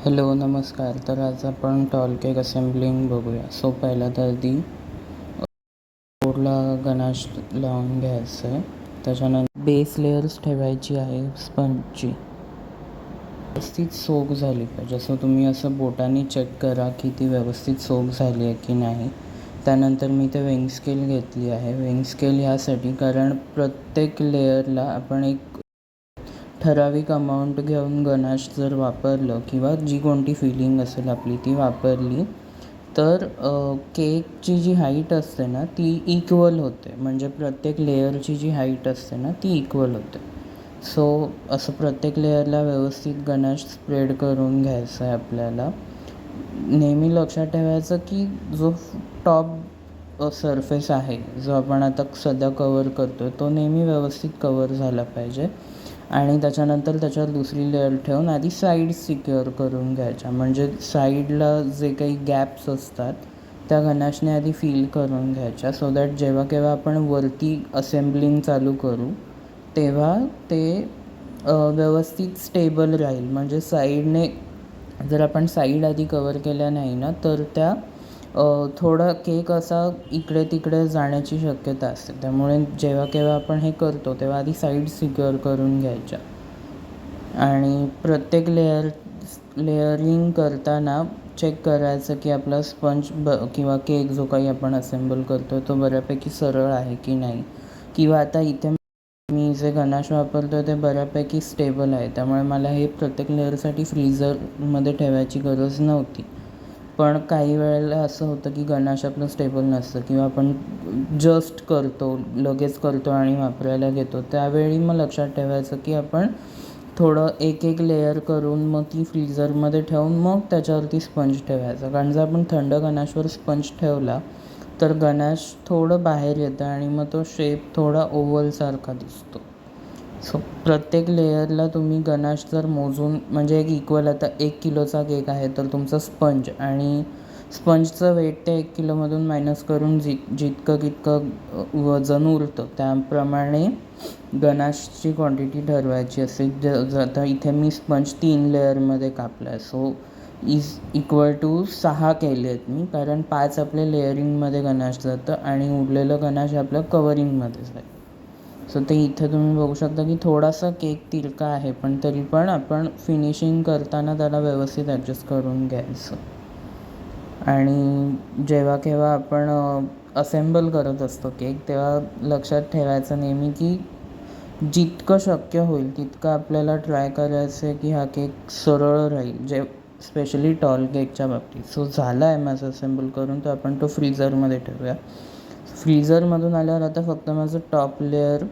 Hello नमस्कार. तर आज आपण टॉल केक असेंबलिंग बघूया. सो पहिला तर आधी बोर्डला गनाश लावून घ्यायचं आहे. त्याच्यानंतर बेस लेयर्स ठेवायची आहे स्पंजची. व्यवस्थित सोक झाली पाहिजे. सो तुम्ही असं बोटाने चेक करा की ती व्यवस्थित सोक झाली आहे की नाही. त्यानंतर मी ते विंग स्केल घेतली आहे. विंग स्केल ह्यासाठी कारण प्रत्येक लेयरला आपण एक ठराविक अमाऊंट घेऊन गनाश जर वापरलं किंवा जी कोणती फिलिंग असेल आपली ती वापरली तर केकची जी हाईट असते ना ती इक्वल होते. म्हणजे प्रत्येक लेयरची जी हाईट असते ना ती इक्वल होते. सो असं प्रत्येक लेयरला व्यवस्थित गनाश स्प्रेड करून घ्यायचं आहे आपल्याला. नेहमी लक्षात ठेवायचं की जो टॉप सरफेस आहे जो आपण आता सध्या कवर करतो आहे तो नेहमी व्यवस्थित कवर झाला पाहिजे. आणि त्याच्यानंतर त्याच्यावर दुसरी लेअर ठेवून आधी साईड्स सिक्युअर करून घ्यायच्या. म्हणजे साईडला जे काही गॅप्स असतात त्या गनाशने आधी फिल करून घ्यायच्या. सो दॅट जेव्हा केव्हा आपण वरती असेंबलिंग चालू करू तेव्हा ते व्यवस्थित स्टेबल राहील. म्हणजे साईडने जर आपण साईड आधी कवर केल्या नाही ना तर त्या थोडा केक असा इकडे तिकडे जाण्याची शक्यता असते. त्यामुळे जेव्हा केव्हा आपण हे करतो तेव्हा आधी साईड सिक्युअर करून घ्यायच्या. आणि प्रत्येक लेअरिंग करताना चेक करायचं की आपला स्पंज किंवा केक जो काही आपण असेंबल करतो तो बऱ्यापैकी सरळ आहे की नाही. किंवा आता इथे मी जे गनाश वापरतो ते बऱ्यापैकी स्टेबल आहे. त्यामुळे मला हे प्रत्येक लेअरसाठी फ्रीझरमध्ये ठेवायची गरज नव्हती. पण काही वेळेला असं होतं की गनाश आपलं स्टेबल नसतं किंवा आपण जस्ट करतो लगेच करतो आणि वापरायला घेतो. त्यावेळी मग लक्षात ठेवायचं की आपण थोडं एक लेयर करून मग ती फ्रीझरमध्ये ठेवून मग त्याच्यावरती स्पंज ठेवायचा. कारण जर आपण थंड गनाशवर स्पंज ठेवला तर गनाश थोडं बाहेर येतं आणि मग तो शेप थोडा ओव्हलसारखा दिसतो. सो प्रत्येक लेयरला तुम्ही गनाश जर मोजून म्हणजे एक इक्वल आता 1 किलोचा केक आहे तर तुमचा स्पंज आणि स्पंजचं वेट ते 1 किलोमधून मायनस करून जितकं तितकं वजन उरतं त्याप्रमाणे गनाशची क्वांटिटी ठरवायची असते. आता इथे मी स्पंज 3 लेअरमध्ये कापला आहे. सो इज इक्वल टू 6 केले आहेत मी. कारण 5 आपल्या लेअरिंगमध्ये गनाश जातं आणि उरलेलं गनाश आपलं कवरिंगमध्ये जाईल. सो ते इथे तुम्ही बघू शकता की थोडासा केक तिरका आहे पण तरी पण आपण फिनिशिंग करताना त्याला व्यवस्थित ॲडजस्ट करून घ्यायचं. आणि जेव्हा केव्हा आपण असेंबल करत असतो केक तेव्हा लक्षात ठेवायचं नेहमी की जितकं शक्य होईल तितकं आपल्याला ट्राय करायचं आहे की हा केक सरळ राहील. स्पेशली टॉल केकच्या बाबतीत. सो झाला आहे माझं असेंबल करून तर आपण तो फ्रीझरमध्ये ठेवूया. फ्रीझरमधून आल्यावर आता फक्त माझं टॉप लेअर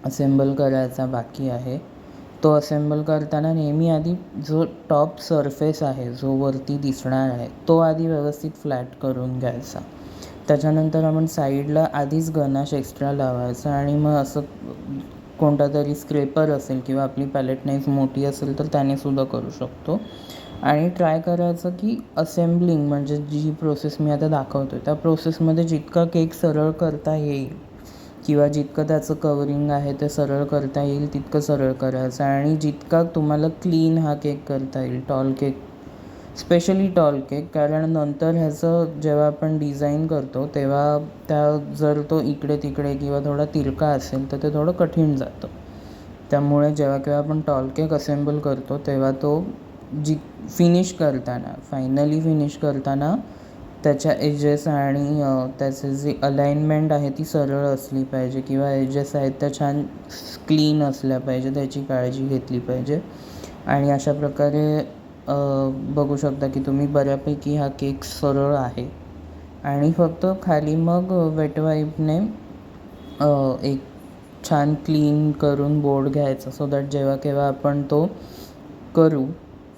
असेंबल करायचा बाकी आहे. तो असेंबल करताना नेहमी आधी जो टॉप सरफेस आहे जो वरती दिसणार आहे तो आधी व्यवस्थित फ्लॅट करून घ्यायचा. त्याच्यानंतर आपण साईडला आधीच गनाश एक्स्ट्रा लावायचा आणि मग असं कोणता तरी स्क्रेपर असेल किंवा आपली पॅलेट नाईफ मोठी असेल तर त्यानेसुद्धा करू शकतो. आणि ट्राय करायचं की असेंबलिंग म्हणजे जी प्रोसेस मी आता दाखवतो आहे त्या प्रोसेसमध्ये जितका केक सरळ करता येईल किंवा जितकं त्याचं कवरिंग आहे ते सरळ करता येईल तितकं सरळ करायचं. आणि जितका तुम्हाला क्लीन हा केक करता येईल tall cake specially tall cake कारण नंतर ह्याचं जेव्हा आपण डिझाईन करतो तेव्हा जर तो इकडे तिकडे किंवा थोडा तिरका असेल तर ते थोडं कठीण जातं. त्यामुळे जेव्हा केव्हा आपण टॉल केक असेंबल करतो तेव्हा तो फायनली फिनिश करताना त्याच्या एजेस आणि त्याचे जे अलाइनमेंट आहे ती सरळ असली पाहिजे किंवा एजेस आहेत त्या छान क्लीन असल्या पाहिजे त्याची काळजी घेतली पाहिजे. आणि अशा प्रकारे बघू शकता की तुम्ही बऱ्यापैकी हा केक सरळ आहे. आणि फक्त खाली मग वेट वाईपने एक छान क्लीन करून बोर्ड घ्यायचा सो दॅट जेव्हा केव्हा आपण तो करू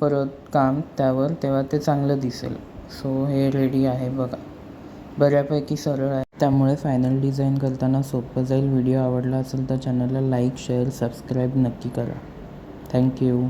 परत काम त्यावर तेव्हा ते चांगलं दिसेल. सो हे रेडी आहे बघा. बऱ्यापैकी सरळ आहे त्यामुळे फायनल डिझाईन करताना सोपं जाईल. व्हिडिओ आवडला असेल तर चॅनलला लाईक शेअर सबस्क्राईब नक्की करा. थँक्यू.